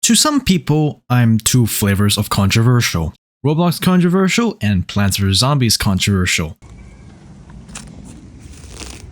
To some people, I'm two flavors of controversial. Roblox controversial and Plants vs Zombies controversial.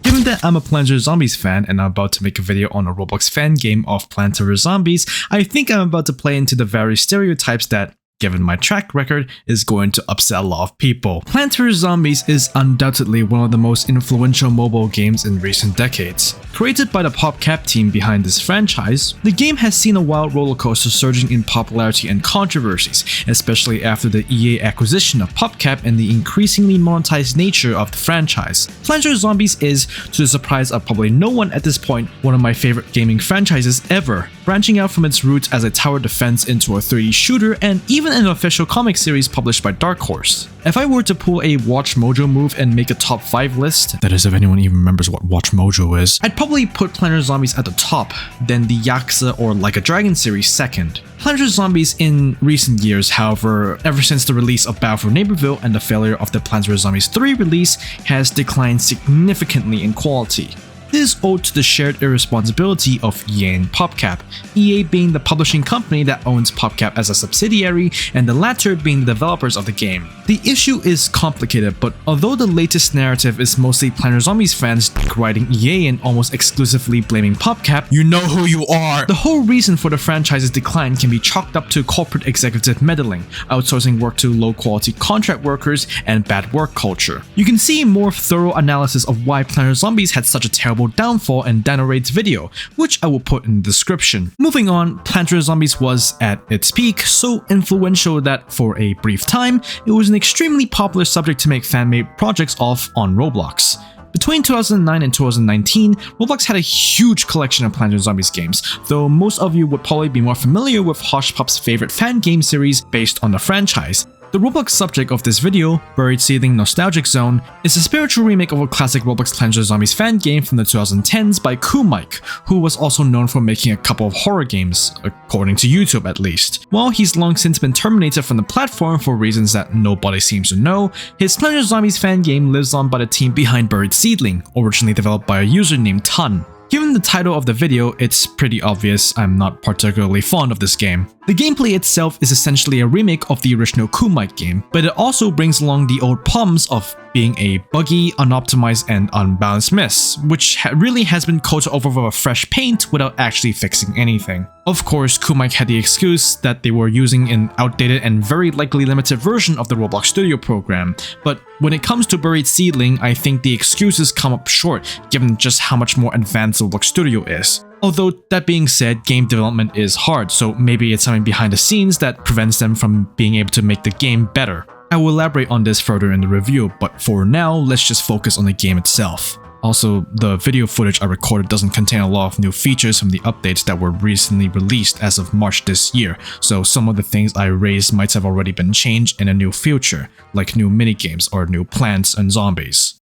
Given that I'm a Plants vs Zombies fan and I'm about to make a video on a Roblox fan game of Plants vs Zombies, I think I'm about to play into the various stereotypes that, given my track record, is going to upset a lot of people. Plants vs Zombies is undoubtedly one of the most influential mobile games in recent decades. Created by the PopCap team behind this franchise, the game has seen a wild rollercoaster surging in popularity and controversies, especially after the EA acquisition of PopCap and the increasingly monetized nature of the franchise. Plants vs Zombies is, to the surprise of probably no one at this point, one of my favorite gaming franchises ever, branching out from its roots as a tower defense into a 3D shooter and even an official comic series published by Dark Horse. If I were to pull a Watch Mojo move and make a top 5 list, that is if anyone even remembers what Watch Mojo is, I'd probably put Plants vs Zombies at the top, then the Yakuza or Like a Dragon series second. Plants vs Zombies in recent years, however, ever since the release of Battle for Neighborville and the failure of the Plants vs Zombies 3 release, has declined significantly in quality. This is owed to the shared irresponsibility of EA and PopCap, EA being the publishing company that owns PopCap as a subsidiary, and the latter being the developers of the game. The issue is complicated, but although the latest narrative is mostly Plants vs Zombies fans deriding EA and almost exclusively blaming PopCap, you know who you are! The whole reason for the franchise's decline can be chalked up to corporate executive meddling, outsourcing work to low-quality contract workers, and bad work culture. You can see a more thorough analysis of why Plants vs Zombies had such a terrible downfall in Danoraid's video, which I will put in the description. Moving on, Plants vs Zombies was, at its peak, so influential that for a brief time, it was an extremely popular subject to make fan-made projects of on Roblox. Between 2009 and 2019, Roblox had a huge collection of Plants vs Zombies games, though most of you would probably be more familiar with Hushpup's favorite fan game series based on the franchise. The Roblox subject of this video, Buried Seedling Nostalgic Zone, is a spiritual remake of a classic Roblox Plants vs Zombies fan game from the 2010s by Koomike, who was also known for making a couple of horror games, according to YouTube at least. While he's long since been terminated from the platform for reasons that nobody seems to know, his Plants vs Zombies fan game lives on by the team behind Buried Seedling, originally developed by a user named tunnnn. Given the title of the video, it's pretty obvious I'm not particularly fond of this game. The gameplay itself is essentially a remake of the original Koomike game, but it also brings along the old problems of being a buggy, unoptimized, and unbalanced mess, which really has been coated over with a fresh paint without actually fixing anything. Of course, Koomike had the excuse that they were using an outdated and very likely limited version of the Roblox Studio program, but when it comes to Buried Seedling, I think the excuses come up short given just how much more advanced Roblox Studio is. Although, that being said, game development is hard, so maybe it's something behind the scenes that prevents them from being able to make the game better. I will elaborate on this further in the review, but for now, let's just focus on the game itself. Also, the video footage I recorded doesn't contain a lot of new features from the updates that were recently released as of March this year, so some of the things I raised might have already been changed in a new future, like new minigames or new plants and zombies.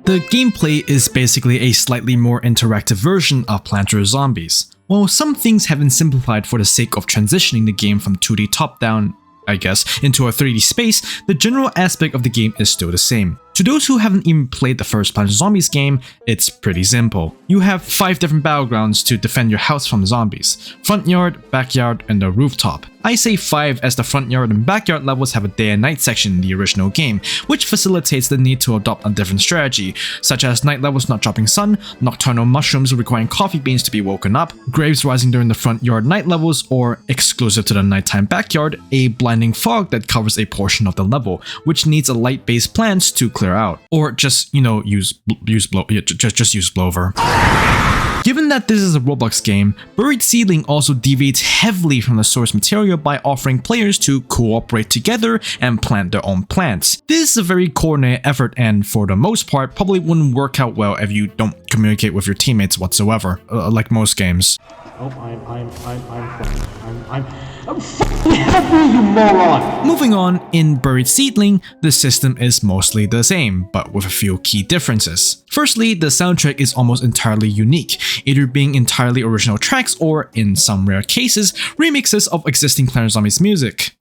The gameplay is basically a slightly more interactive version of Plants vs Zombies. While some things have been simplified for the sake of transitioning the game from 2D top-down, I guess, into a 3D space, the general aspect of the game is still the same. To those who haven't even played the first Plants vs Zombies game, it's pretty simple. You have 5 different battlegrounds to defend your house from zombies: front yard, backyard, and the rooftop. I say 5 as the front yard and backyard levels have a day and night section in the original game, which facilitates the need to adopt a different strategy, such as night levels not dropping sun, nocturnal mushrooms requiring coffee beans to be woken up, graves rising during the front yard night levels, or, exclusive to the nighttime backyard, a blinding fog that covers a portion of the level, which needs a light-based plants to clear out, or just, use blower. Given that this is a Roblox game, Buried Seedling also deviates heavily from the source material by offering players to cooperate together and plant their own plants. This is a very coordinated effort and, for the most part, probably wouldn't work out well if you don't communicate with your teammates whatsoever, like most games. Oh, I'm f***ing happy, you moron! Moving on, in Buried Seedling, the system is mostly the same, but with a few key differences. Firstly, the soundtrack is almost entirely unique, either being entirely original tracks or, in some rare cases, remixes of existing Plants vs Zombies music.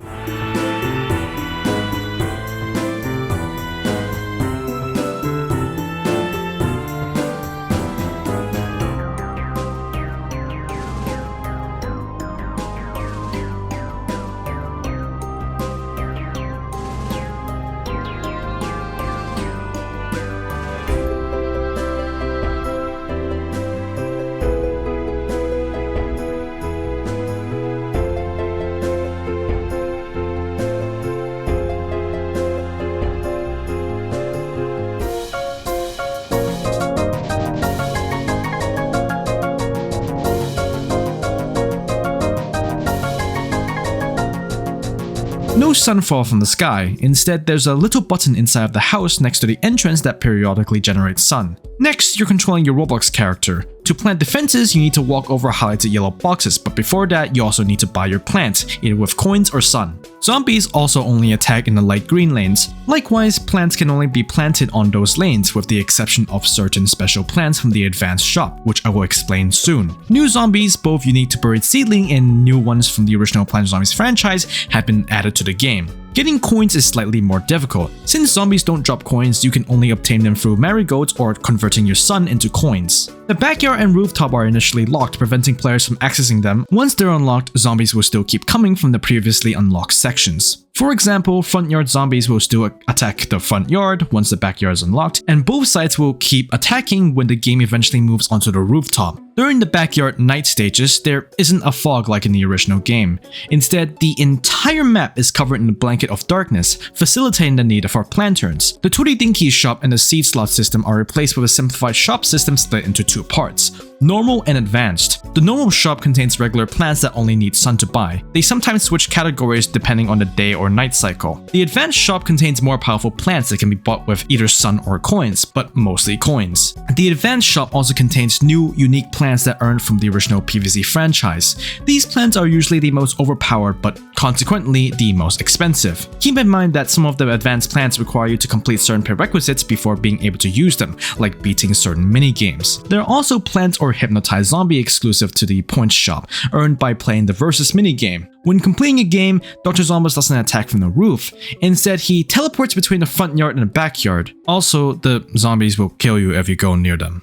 No sun fall from the sky. Instead, there's a little button inside of the house next to the entrance that periodically generates sun. Next, you're controlling your Roblox character. To plant defenses, you need to walk over highlighted yellow boxes, but before that, you also need to buy your plants, either with coins or sun. Zombies also only attack in the light green lanes. Likewise, plants can only be planted on those lanes, with the exception of certain special plants from the advanced shop, which I will explain soon. New zombies, both unique to Buried Seedling and new ones from the original Plants vs. Zombies franchise, have been added to the game. Getting coins is slightly more difficult. Since zombies don't drop coins, you can only obtain them through marigolds or converting your sun into coins. The backyard and rooftop are initially locked, preventing players from accessing them. Once they're unlocked, zombies will still keep coming from the previously unlocked sections. For example, front yard zombies will still attack the front yard once the backyard is unlocked, and both sides will keep attacking when the game eventually moves onto the rooftop. During the backyard night stages, there isn't a fog like in the original game. Instead, the entire map is covered in a blanket of darkness, facilitating the need of our lanterns. The Turi Dinky shop and the seed slot system are replaced with a simplified shop system split into two parts: normal and advanced. The normal shop contains regular plants that only need sun to buy. They sometimes switch categories depending on the day or night cycle. The advanced shop contains more powerful plants that can be bought with either sun or coins, but mostly coins. The advanced shop also contains new, unique plants that earned from the original PvZ franchise. These plants are usually the most overpowered, but consequently the most expensive. Keep in mind that some of the advanced plants require you to complete certain prerequisites before being able to use them, like beating certain mini-games. There are also plants or hypnotized zombie exclusive to the points shop, earned by playing the versus minigame. When completing a game, Dr. Zombus doesn't attack from the roof. Instead, he teleports between the front yard and the backyard. Also, the zombies will kill you if you go near them.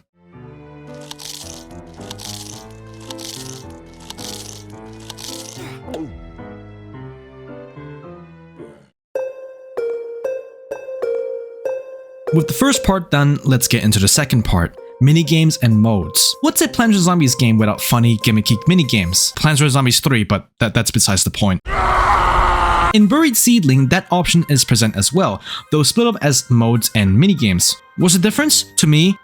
With the first part done, let's get into the second part: minigames and modes. What's a Plants vs. Zombies game without funny, gimmicky minigames? Plants vs. Zombies 3, but that's besides the point. In Buried Seedling, that option is present as well, though split up as modes and minigames. What's the difference? To me,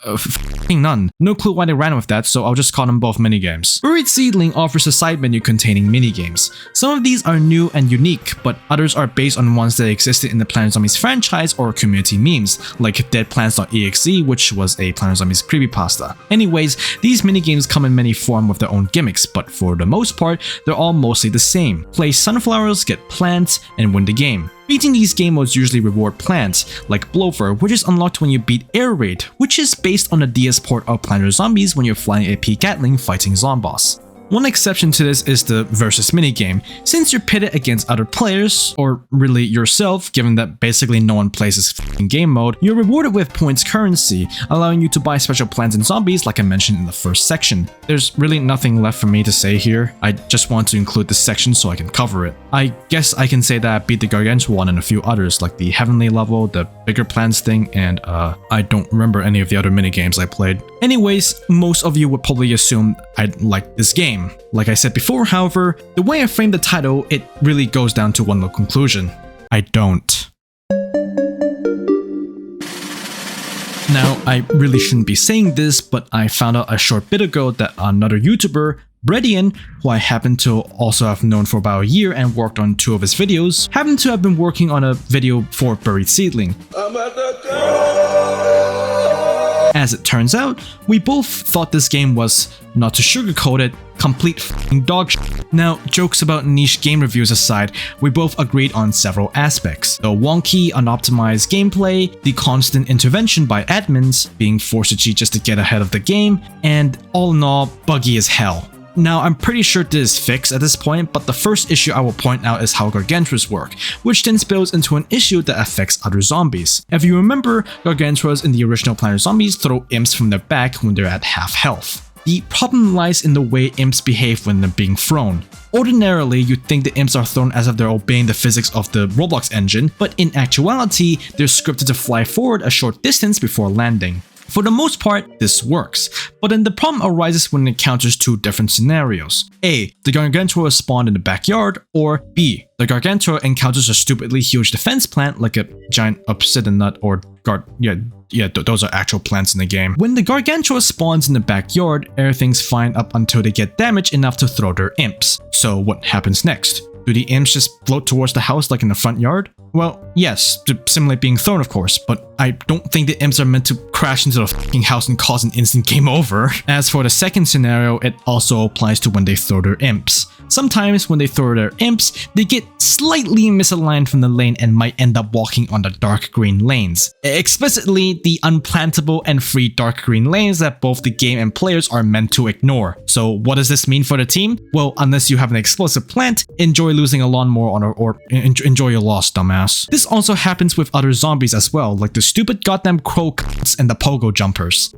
none. No clue why they ran with that, so I'll just call them both minigames. Buried Seedling offers a side menu containing minigames. Some of these are new and unique, but others are based on ones that existed in the Plants vs. Zombies franchise or community memes, like deadplants.exe, which was a Plants vs. Zombies creepypasta. Anyways, these minigames come in many forms with their own gimmicks, but for the most part, they're all mostly the same. Play sunflowers, get plants, and win the game. Beating these game modes usually reward plants, like Blower, which is unlocked when you beat Air Raid, which is based on the DS port of Plants vs. Zombies when you're flying a P-Gatling fighting Zomboss. One exception to this is the versus minigame. Since you're pitted against other players, or really yourself, given that basically no one plays this f***ing game mode, you're rewarded with points currency, allowing you to buy special plants and zombies like I mentioned in the first section. There's really nothing left for me to say here. I just want to include this section so I can cover it. I guess I can say that I beat the Gargantuan and a few others, like the Heavenly level, the bigger plants thing, and I don't remember any of the other minigames I played. Anyways, most of you would probably assume I'd like this game. Like I said before, however, the way I framed the title, it really goes down to one little conclusion: I don't. Now, I really shouldn't be saying this, but I found out a short bit ago that another YouTuber, Bredian, who I happen to also have known for about a year and worked on 2 of his videos, happened to have been working on a video for Buried Seedling. As it turns out, we both thought this game was, not to sugarcoat it, complete f***ing dog shit. Now, jokes about niche game reviews aside, we both agreed on several aspects: the wonky, unoptimized gameplay, the constant intervention by admins, being forced to cheat just to get ahead of the game, and all in all, buggy as hell. Now, I'm pretty sure this is fixed at this point, but the first issue I will point out is how Gargantuas work, which then spills into an issue that affects other zombies. If you remember, Gargantuas in the original Plants vs. Zombies throw imps from their back when they're at half health. The problem lies in the way imps behave when they're being thrown. Ordinarily, you'd think the imps are thrown as if they're obeying the physics of the Roblox engine, but in actuality, they're scripted to fly forward a short distance before landing. For the most part, this works, but then the problem arises when it encounters 2 different scenarios. A. The Gargantua is spawned in the backyard, or B. The Gargantua encounters a stupidly huge defense plant like a giant obsidian nut or those are actual plants in the game. When the Gargantua spawns in the backyard, everything's fine up until they get damaged enough to throw their imps. So what happens next? Do the imps just float towards the house like in the front yard? Well, yes, to simulate being thrown of course, but I don't think the imps are meant to crash into the fucking house and cause an instant game over. As for the second scenario, it also applies to when they throw their imps. Sometimes when they throw their imps, they get slightly misaligned from the lane and might end up walking on the dark green lanes. Explicitly, the unplantable and free dark green lanes that both the game and players are meant to ignore. So what does this mean for the team? Well, unless you have an explosive plant, enjoy losing a lawnmower or enjoy your loss, dumbass. This also happens with other zombies as well, like the stupid goddamn crow cunts and the pogo jumpers.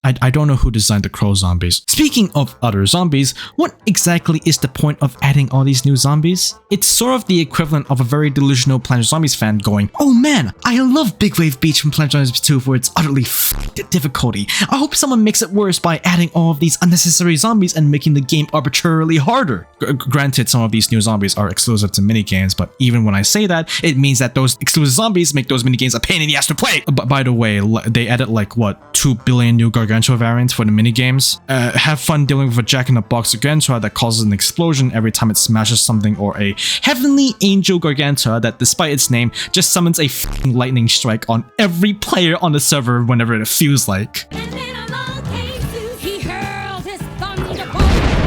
I don't know who designed the crow zombies. Speaking of other zombies, what exactly is the point of adding all these new zombies? It's sort of the equivalent of a very delusional Planet Zombies fan going, "Oh man, I love Big Wave Beach from Planet Zombies 2 for its utterly f***ed difficulty. I hope someone makes it worse by adding all of these unnecessary zombies and making the game arbitrarily harder." Granted, some of these new zombies are exclusive to minigames, but even when I say that, it means that those exclusive zombies make those minigames a pain in the ass to play. By the way, they added like, what, 2 billion new Gargantua variants for the minigames? Have fun dealing with a jack-in-the-box Gargantua that causes an explosion every time it smashes something, or a heavenly angel Gargantua that, despite its name, just summons a f***ing lightning strike on every player on the server whenever it feels like.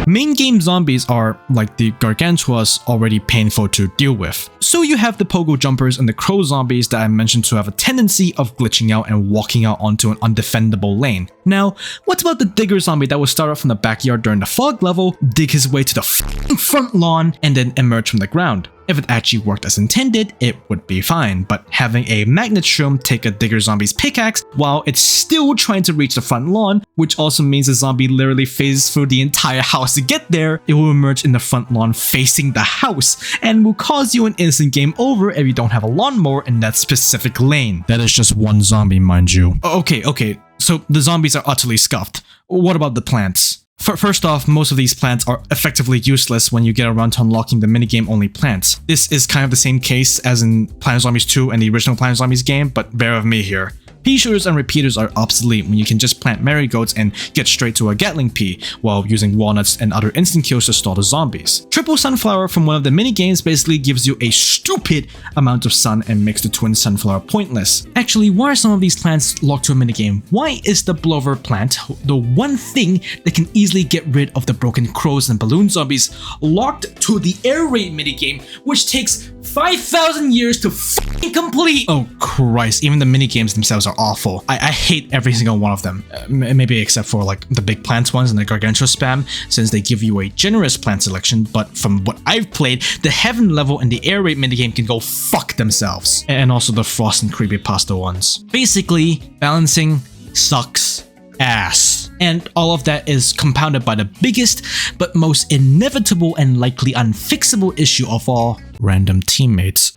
Main game zombies are, like the Gargantuas, already painful to deal with. So you have the pogo jumpers and the crow zombies that I mentioned to have a tendency of glitching out and walking out onto an undefendable lane. Now, what about the digger zombie that will start off from the backyard during the fog level, dig his way to the front lawn, and then emerge from the ground? If it actually worked as intended, it would be fine, but having a magnet shroom take a digger zombie's pickaxe while it's still trying to reach the front lawn, which also means the zombie literally phases through the entire house to get there, it will emerge in the front lawn facing the house, and will cause you an instant game over if you don't have a lawnmower in that specific lane. That is just one zombie, mind you. Okay, so the zombies are utterly scuffed. What about the plants? First off, most of these plants are effectively useless when you get around to unlocking the minigame only plants. This is kind of the same case as in Planet Zombies 2 and the original Planet Zombies game, but bear with me here. Pea shooters and repeaters are obsolete when you can just plant marigolds and get straight to a Gatling pea, while using walnuts and other instant kills to stall the zombies. Triple sunflower from one of the minigames basically gives you a stupid amount of sun and makes the twin sunflower pointless. Actually, why are some of these plants locked to a minigame? Why is the blower plant, the one thing that can easily get rid of the broken crows and balloon zombies, locked to the air raid minigame, which takes 5,000 years to f***ing complete? Oh Christ, even the minigames themselves are awful. I hate every single one of them. Maybe except for like the big plants ones and the Gargantua spam, since they give you a generous plant selection, but from what I've played, the heaven level and the air raid minigame can go fuck themselves. And also the frost and creepypasta ones. Basically, balancing sucks ass. And all of that is compounded by the biggest but most inevitable and likely unfixable issue of all: random teammates.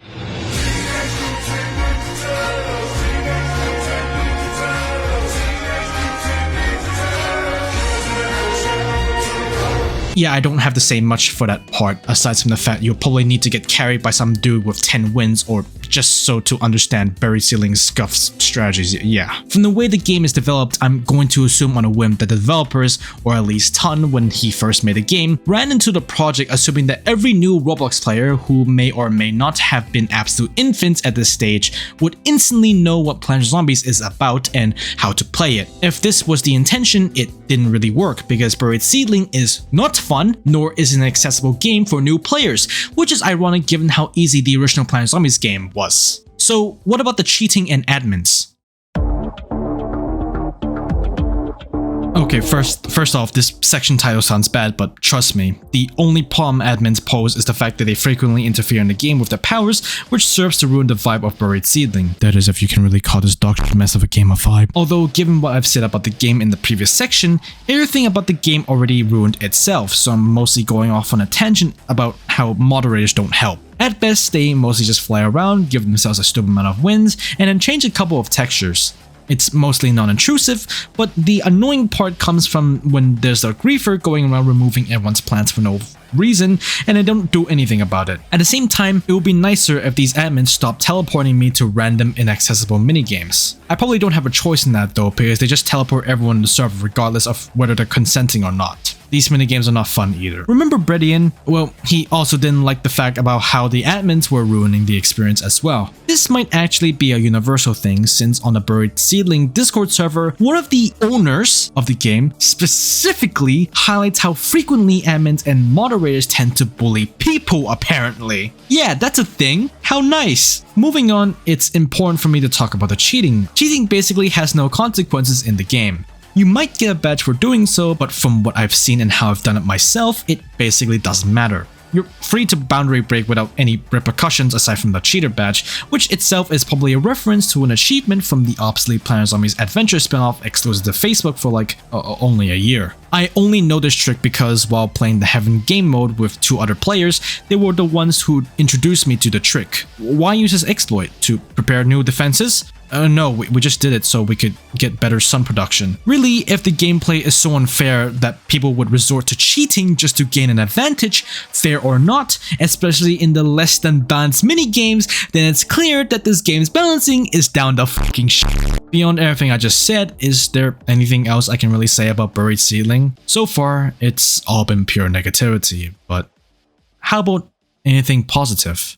Yeah, I don't have to say much for that part, aside from the fact you'll probably need to get carried by some dude with 10 wins or just so to understand Barry Seedling's scuff's strategies, yeah. From the way the game is developed, I'm going to assume on a whim that the developers, or at least tunnnn when he first made the game, ran into the project assuming that every new Roblox player who may or may not have been absolute infants at this stage would instantly know what Planet Zombies is about and how to play it. If this was the intention, it didn't really work because Buried Seedling is not fun, nor is it an accessible game for new players, which is ironic given how easy the original Planet Zombies game was. So what about the cheating and admins? Okay, first off, this section title sounds bad, but trust me, the only problem admins pose is the fact that they frequently interfere in the game with their powers, which serves to ruin the vibe of Buried Seedling. That is, if you can really call this dog mess of a game a vibe. Although, given what I've said about the game in the previous section, everything about the game already ruined itself, so I'm mostly going off on a tangent about how moderators don't help. At best, they mostly just fly around, give themselves a stupid amount of wins, and then change a couple of textures. It's mostly non-intrusive, but the annoying part comes from when there's a griefer going around removing everyone's plants for no reason, and I don't do anything about it. At the same time, it would be nicer if these admins stopped teleporting me to random inaccessible minigames. I probably don't have a choice in that though, because they just teleport everyone in the server regardless of whether they're consenting or not. These minigames are not fun either. Remember Bredian? Well, he also didn't like the fact about how the admins were ruining the experience as well. This might actually be a universal thing, since on the Buried Seedling Discord server, one of the owners of the game specifically highlights how frequently admins and moderators tend to bully people apparently. Yeah, that's a thing. How nice. Moving on, it's important for me to talk about the cheating. Cheating basically has no consequences in the game. You might get a badge for doing so, but from what I've seen and how I've done it myself, it basically doesn't matter. You're free to boundary break without any repercussions aside from the cheater badge, which itself is probably a reference to an achievement from the obsolete Planet Zombies Adventure spinoff exclusive to Facebook for like only a year. I only know this trick because while playing the Heaven game mode with 2 other players, they were the ones who introduced me to the trick. Why use this exploit? To prepare new defenses? No, we just did it so we could get better sun production. Really, if the gameplay is so unfair that people would resort to cheating just to gain an advantage, fair or not, especially in the less than balanced minigames, then it's clear that this game's balancing is down the fucking shit. Beyond everything I just said, is there anything else I can really say about Buried Seedling? So far, it's all been pure negativity, but how about anything positive?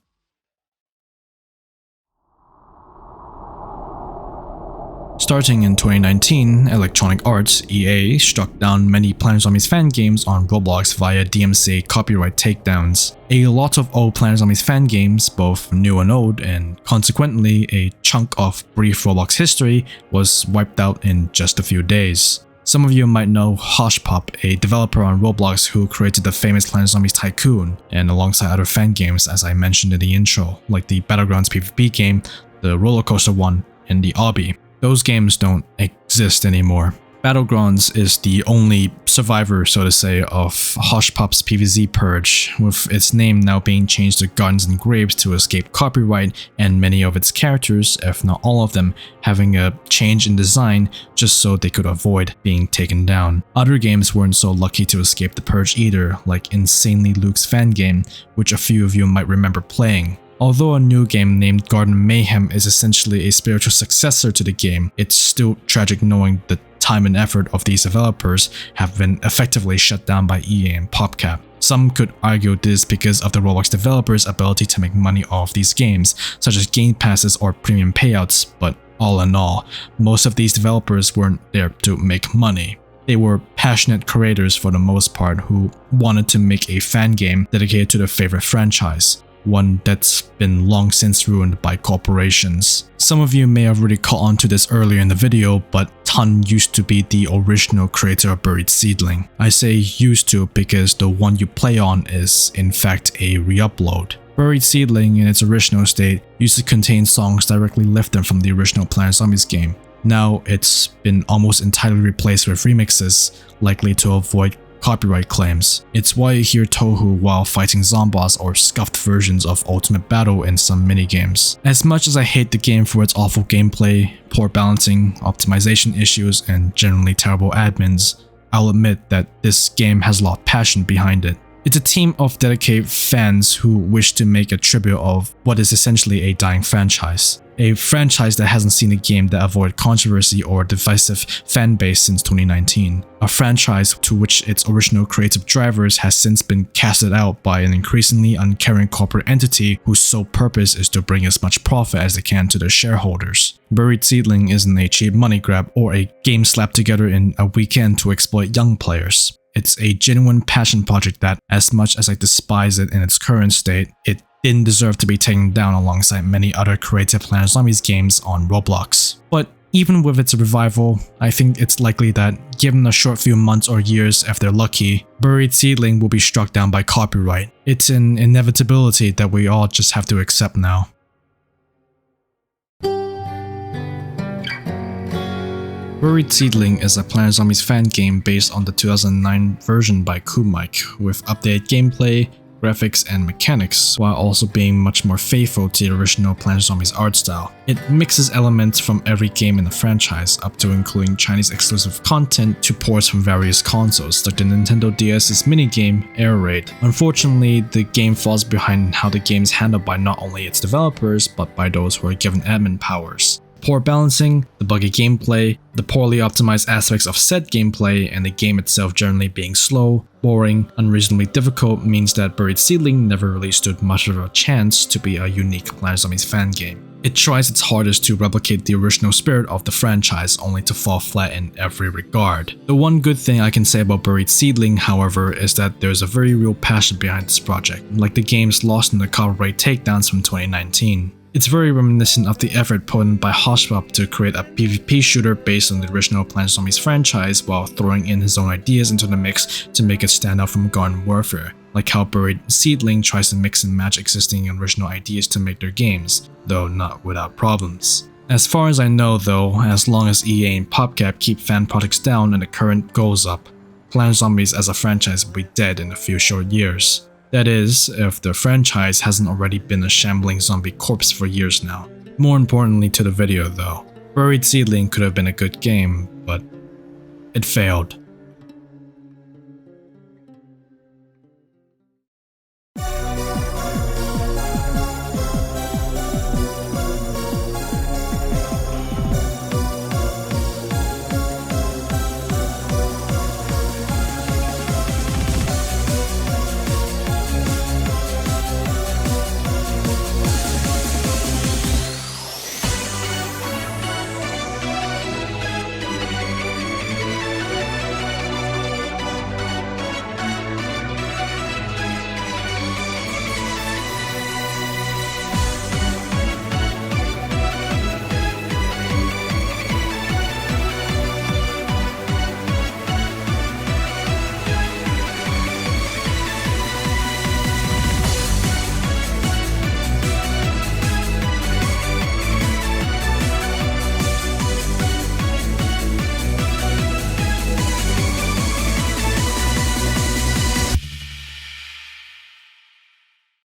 Starting in 2019, Electronic Arts (EA) struck down many Planet Zombies fan games on Roblox via DMCA copyright takedowns. A lot of old Planet Zombies fan games, both new and old, and consequently a chunk of brief Roblox history, was wiped out in just a few days. Some of you might know Hoshpop, a developer on Roblox who created the famous Planet Zombies Tycoon, and alongside other fan games as I mentioned in the intro, like the Battlegrounds PvP game, the Roller Coaster one, and the Obby. Those games don't exist anymore. Battlegrounds is the only survivor, so to say, of Hoshpop's PvZ purge, with its name now being changed to Gardens and Graves to escape copyright, and many of its characters, if not all of them, having a change in design just so they could avoid being taken down. Other games weren't so lucky to escape the purge either, like Insanely Luke's fan game, which a few of you might remember playing. Although a new game named Garden Mayhem is essentially a spiritual successor to the game, it's still tragic knowing the time and effort of these developers have been effectively shut down by EA and PopCap. Some could argue this because of the Roblox developers' ability to make money off these games, such as game passes or premium payouts, but all in all, most of these developers weren't there to make money. They were passionate creators for the most part who wanted to make a fan game dedicated to their favorite franchise, one that's been long since ruined by corporations. Some of you may have already caught on to this earlier in the video, but tunnnn used to be the original creator of Buried Seedling. I say used to because the one you play on is in fact a re-upload. Buried Seedling in its original state used to contain songs directly lifted from the original Planet Zombies game. Now it's been almost entirely replaced with remixes, likely to avoid copyright claims. It's why you hear Tohu while fighting zombies or scuffed versions of Ultimate Battle in some minigames. As much as I hate the game for its awful gameplay, poor balancing, optimization issues, and generally terrible admins, I'll admit that this game has a lot of passion behind it. It's a team of dedicated fans who wish to make a tribute of what is essentially a dying franchise. A franchise that hasn't seen a game that avoided controversy or divisive fan base since 2019. A franchise to which its original creative drivers has since been casted out by an increasingly uncaring corporate entity whose sole purpose is to bring as much profit as they can to their shareholders. Buried Seedling isn't a cheap money grab or a game slapped together in a weekend to exploit young players. It's a genuine passion project that, as much as I despise it in its current state, it didn't deserve to be taken down alongside many other creative Planet Zombies games on Roblox. But even with its revival, I think it's likely that, given a short few months or years if they're lucky, Buried Seedling will be struck down by copyright. It's an inevitability that we all just have to accept now. Buried Seedling is a Planet Zombies fan game based on the 2009 version by Koomike, with updated gameplay, graphics, and mechanics, while also being much more faithful to the original Plants vs Zombies art style. It mixes elements from every game in the franchise, up to including Chinese exclusive content to ports from various consoles, like the Nintendo DS's minigame Air Raid. Unfortunately, the game falls behind in how the game is handled by not only its developers, but by those who are given admin powers. Poor balancing, the buggy gameplay, the poorly optimized aspects of said gameplay, and the game itself generally being slow, boring, unreasonably difficult means that Buried Seedling never really stood much of a chance to be a unique Plants vs Zombies fan game. It tries its hardest to replicate the original spirit of the franchise, only to fall flat in every regard. The one good thing I can say about Buried Seedling, however, is that there's a very real passion behind this project, like the games lost in the copyright takedowns from 2019. It's very reminiscent of the effort put in by Hoshpop to create a PvP shooter based on the original Plants vs Zombies franchise while throwing in his own ideas into the mix to make it stand out from Garden Warfare, like how Buried Seedling tries to mix and match existing and original ideas to make their games, though not without problems. As far as I know though, as long as EA and PopCap keep fan products down and the current goes up, Plants vs Zombies as a franchise will be dead in a few short years. That is, if the franchise hasn't already been a shambling zombie corpse for years now. More importantly to the video though, Buried Seedling could have been a good game, but it failed.